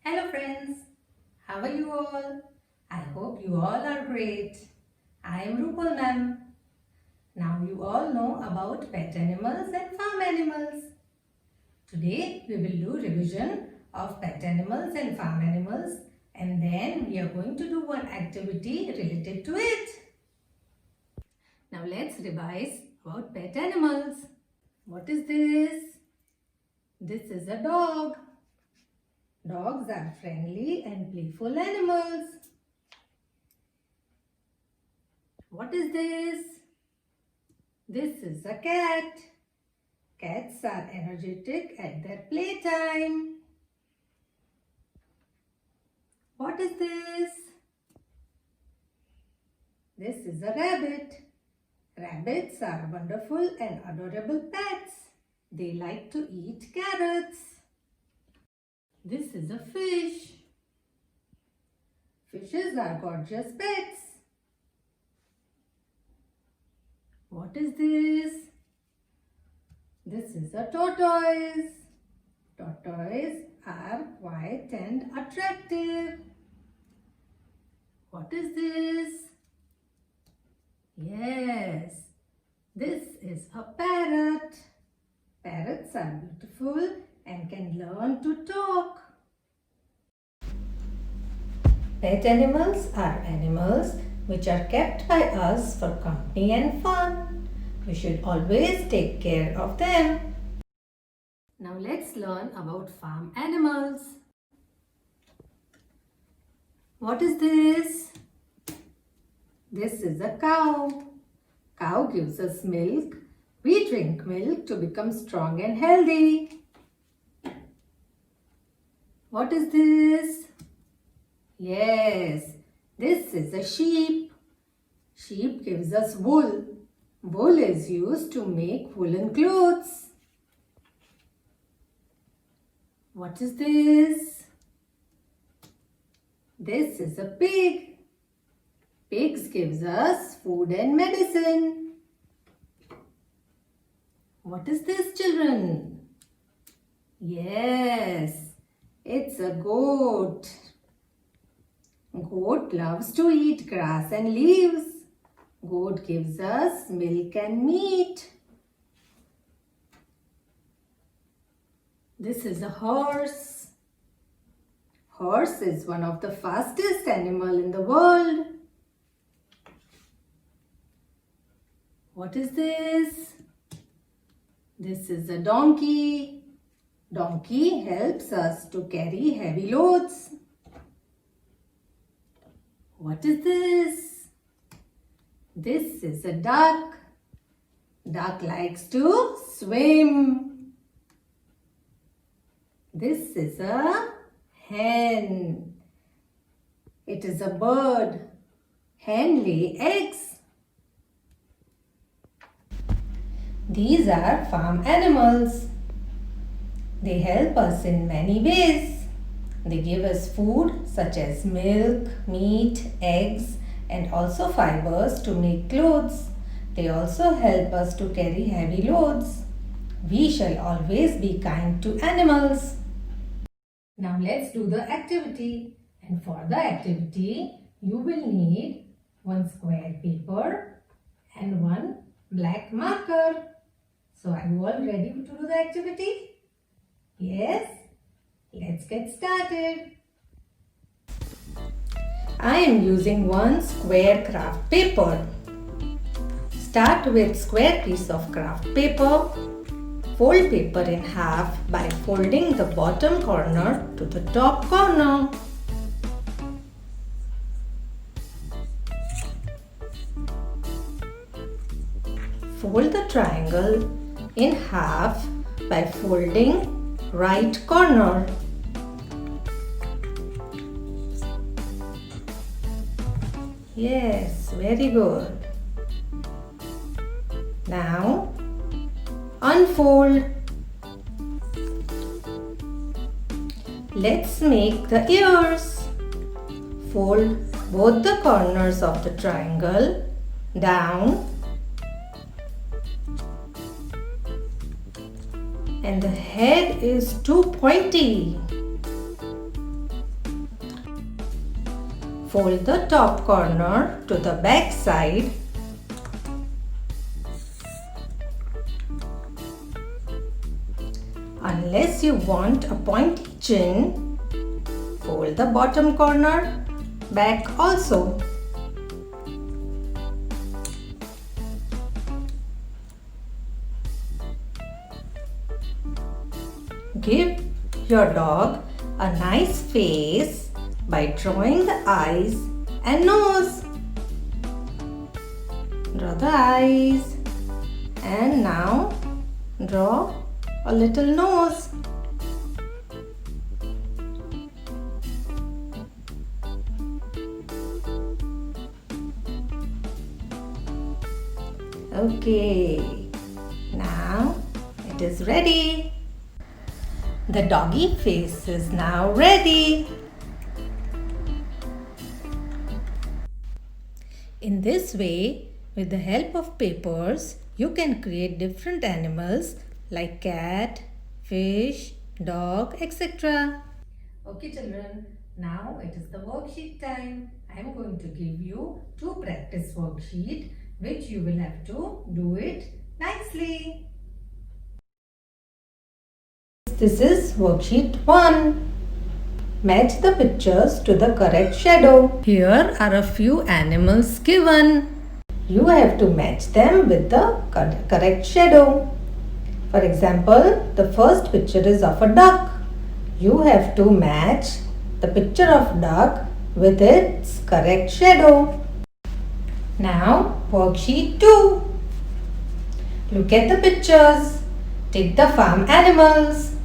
Hello friends, how are you all? I hope you all are great. I am Rupal ma'am. Now you all know about pet animals and farm animals. Today we will do revision of pet animals and farm animals, and then we are going to do one activity related to it. Now let's revise about pet animals. What is this? This is a dog. Dogs are friendly and playful animals. What is this? This is a cat. Cats are energetic at their playtime. What is this? This is a rabbit. Rabbits are wonderful and adorable pets. They like to eat carrots. This is a fish. Fishes are gorgeous pets. What is this? This is a tortoise. Tortoises are quiet and attractive. What is this? Yes, this is a parrot. Parrots are beautiful and can learn to talk. Pet animals are animals which are kept by us for company and fun. We should always take care of them. Now let's learn about farm animals. What is this? This is a cow. Cow gives us milk. We drink milk to become strong and healthy. What is this? Yes, this is a sheep. Sheep gives us wool. Wool is used to make woolen clothes. What is this? This is a pig. Pigs gives us food and medicine. What is this, children? Yes, it's a goat. Goat loves to eat grass and leaves. Goat gives us milk and meat. This is a horse. Horse is one of the fastest animal in the world. What is this? This is a donkey. Donkey helps us to carry heavy loads. What is this? This is a duck. Duck likes to swim. This is a hen. It is a bird. Hen lay eggs. These are farm animals. They help us in many ways. They give us food such as milk, meat, eggs, and also fibers to make clothes. They also help us to carry heavy loads. We shall always be kind to animals. Now let's do the activity. And for the activity, you will need one square paper and one black marker. So are you all ready to do the activity? Yes? Let's get started. I am using one square craft paper. Start with square piece of craft paper. Fold paper in half by folding the bottom corner to the top corner. Fold the triangle in half by folding right corner. Yes, very good. Now unfold. Let's make the ears. Fold both the corners of the triangle down and the head is too pointy. Fold the top corner to the back side. Unless you want a pointy chin, fold the bottom corner back also. Give your dog a nice face by drawing the eyes and nose. Draw the eyes and now draw a little nose. Okay, now it is ready. The doggy face is now ready. In this way, with the help of papers, you can create different animals like cat, fish, dog, etc. Okay children, now it is the worksheet time. I am going to give you 2 practice worksheets which you will have to do it nicely. This is worksheet 1. Match the pictures to the correct shadow. Here are a few animals given. You have to match them with the correct shadow. For example, the first picture is of a duck. You have to match the picture of duck with its correct shadow. Now, worksheet 2. Look at the pictures. Take the farm animals.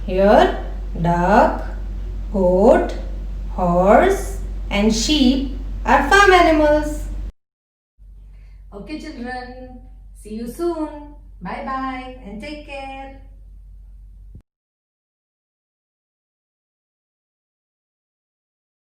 Here, duck, goat, horse and sheep are farm animals. Okay children, see you soon. Bye bye and take care.